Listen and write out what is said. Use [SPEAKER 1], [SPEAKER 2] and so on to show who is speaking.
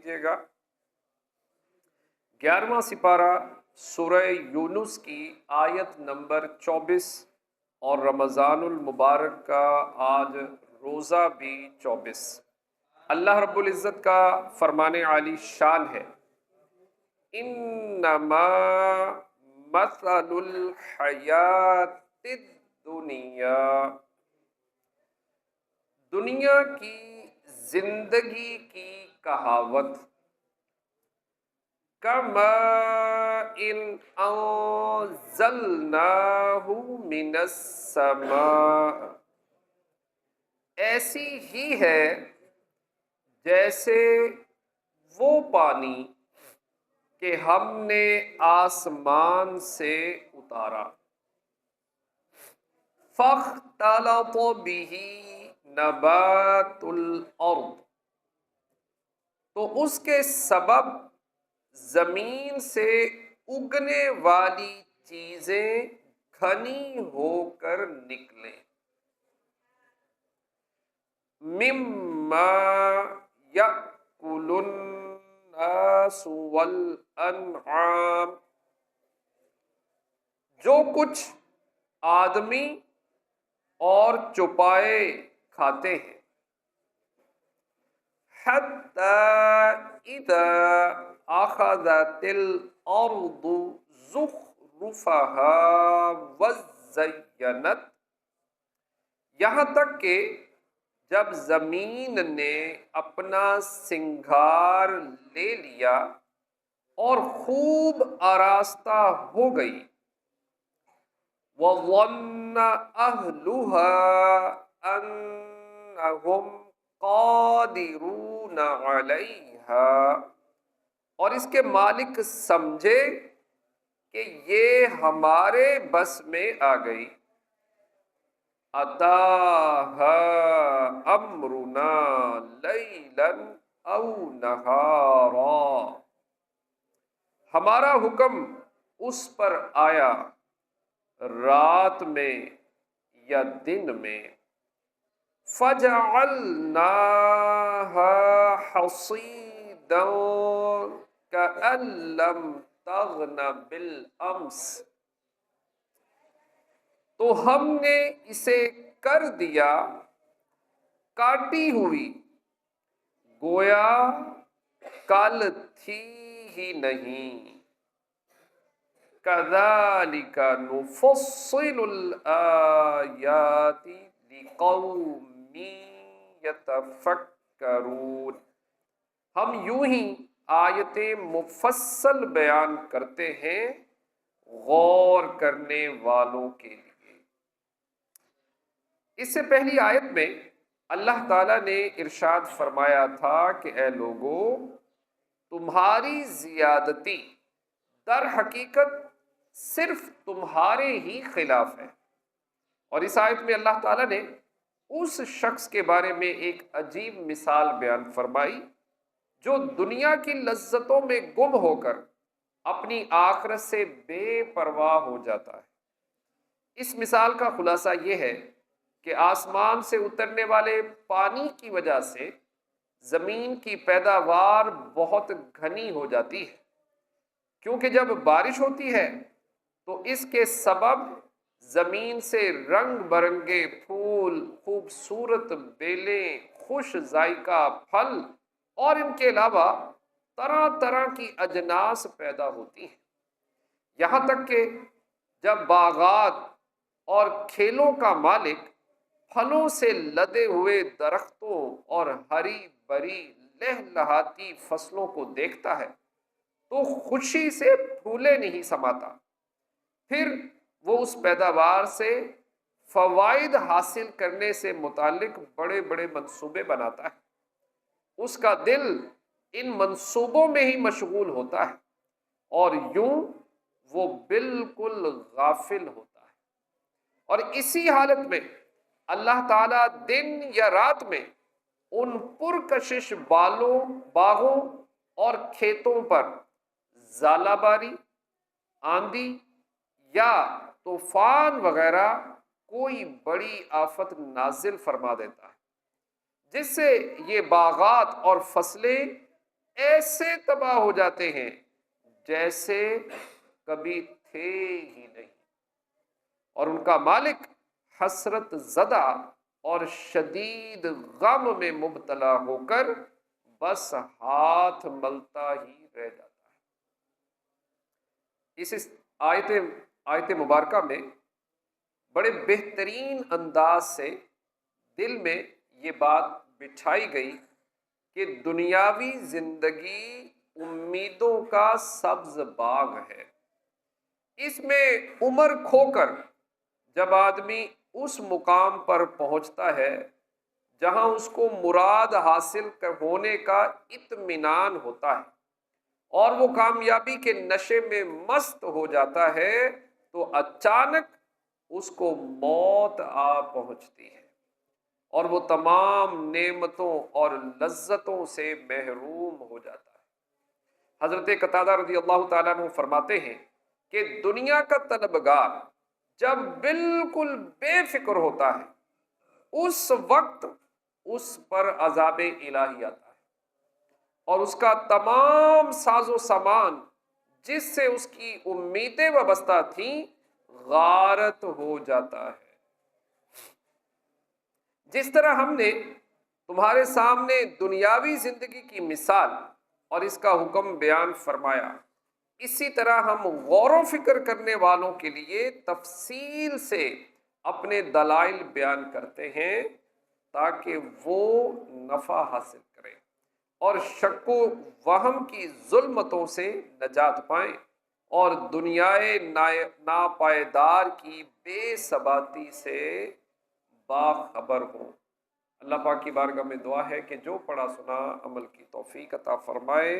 [SPEAKER 1] لیجیے گا 11واں سپارہ سورہ یونس کی آیت نمبر 24، اور رمضان المبارک کا آج روزہ بھی 24۔ اللہ رب العزت کا فرمان عالی شان ہے، انما مثل الحیات الدنیا، دنیا کی زندگی کی کہاوت، کماء انزلناہ من السماء، ایسی ہی ہے جیسے وہ پانی کہ ہم نے آسمان سے اتارا، فاختلط بہ نبات الارض، تو اس کے سبب زمین سے اگنے والی چیزیں گھنی ہو کر نکلیں، مما یأکل الناس والانعام، جو کچھ آدمی اور چوپائے کھاتے ہیں، حتی اذا اخذت الارض زخرفها وزینت، یہاں تک کہ جب زمین نے اپنا سنگھار لے لیا اور خوب آراستہ ہو گئی، وَظَنَّ أَهْلُهَا أَنَّهُمْ قَادِرُونَ عَلَيْهَا، اور اس کے مالک سمجھے کہ یہ ہمارے بس میں آ گئی، أَتَاهَا أَمْرُنَا لَيْلًا أَوْ نَهَارًا، ہمارا حکم اس پر آیا رات میں یا دن میں، فَجَعَلْنَاهَا حَصِيدًا كَأَن لَّمْ تَغْنَ بِالْأَمْسِ، تو ہم نے اسے کر دیا کاٹی ہوئی گویا کل تھی ہی نہیں، كَذَلِكَ نُفَصِّلُ الْآيَاتِ لِقَوْمٍ يَتَفَكَّرُونَ، ہم یوں ہی آیتیں مفصل بیان کرتے ہیں غور کرنے والوں کے لیے۔ اس سے پہلی آیت میں اللہ تعالیٰ نے ارشاد فرمایا تھا کہ اے لوگو، تمہاری زیادتی در حقیقت صرف تمہارے ہی خلاف ہے، اور اس آیت میں اللہ تعالیٰ نے اس شخص کے بارے میں ایک عجیب مثال بیان فرمائی جو دنیا کی لذتوں میں گم ہو کر اپنی آخرت سے بے پرواہ ہو جاتا ہے۔ اس مثال کا خلاصہ یہ ہے کہ آسمان سے اترنے والے پانی کی وجہ سے زمین کی پیداوار بہت گھنی ہو جاتی ہے، کیونکہ جب بارش ہوتی ہے تو اس کے سبب زمین سے رنگ برنگے پھول، خوبصورت بیلیں، خوش ذائقہ پھل اور ان کے علاوہ طرح طرح کی اجناس پیدا ہوتی ہیں، یہاں تک کہ جب باغات اور کھیلوں کا مالک پھلوں سے لدے ہوئے درختوں اور ہری بھری لہلہاتی فصلوں کو دیکھتا ہے تو خوشی سے پھولے نہیں سماتا، پھر وہ اس پیداوار سے فوائد حاصل کرنے سے متعلق بڑے بڑے منصوبے بناتا ہے، اس کا دل ان منصوبوں میں ہی مشغول ہوتا ہے اور یوں وہ بالکل غافل ہوتا ہے، اور اسی حالت میں اللہ تعالیٰ دن یا رات میں ان پرکشش باغوں اور کھیتوں پر ژالہ باری، آندھی یا طوفان وغیرہ کوئی بڑی آفت نازل فرما دیتا ہے، جس سے یہ باغات اور فصلیں ایسے تباہ ہو جاتے ہیں جیسے کبھی تھے ہی نہیں، اور ان کا مالک حسرت زدہ اور شدید غم میں مبتلا ہو کر بس ہاتھ ملتا ہی رہ جاتا ہے۔ اس آیت مبارکہ میں بڑے بہترین انداز سے دل میں یہ بات بٹھائی گئی کہ دنیاوی زندگی امیدوں کا سبز باغ ہے۔ اس میں عمر کھو کر جب آدمی اس مقام پر پہنچتا ہے جہاں اس کو مراد حاصل ہونے کا اطمینان ہوتا ہے اور وہ کامیابی کے نشے میں مست ہو جاتا ہے، تو اچانک اس کو موت آ پہنچتی ہے اور وہ تمام نعمتوں اور لذتوں سے محروم ہو جاتا ہے۔ حضرت قتادہ رضی اللہ تعالیٰ عنہ فرماتے ہیں کہ دنیا کا طلبگار جب بالکل بے فکر ہوتا ہے، اس وقت اس پر عذاب الہی آتا ہے اور اس کا تمام ساز و سامان جس سے اس کی امیدیں وابستہ تھیں غارت ہو جاتا ہے۔ جس طرح ہم نے تمہارے سامنے دنیاوی زندگی کی مثال اور اس کا حکم بیان فرمایا، اسی طرح ہم غور و فکر کرنے والوں کے لیے تفصیل سے اپنے دلائل بیان کرتے ہیں تاکہ وہ نفع حاصل کریں اور شک و وہم کی ظلمتوں سے نجات پائیں اور دنیائے ناپائیدار کی بے ثباتی سے باخبر ہوں۔ اللہ پاک کی بارگاہ میں دعا ہے کہ جو پڑھا سنا عمل کی توفیق عطا فرمائے۔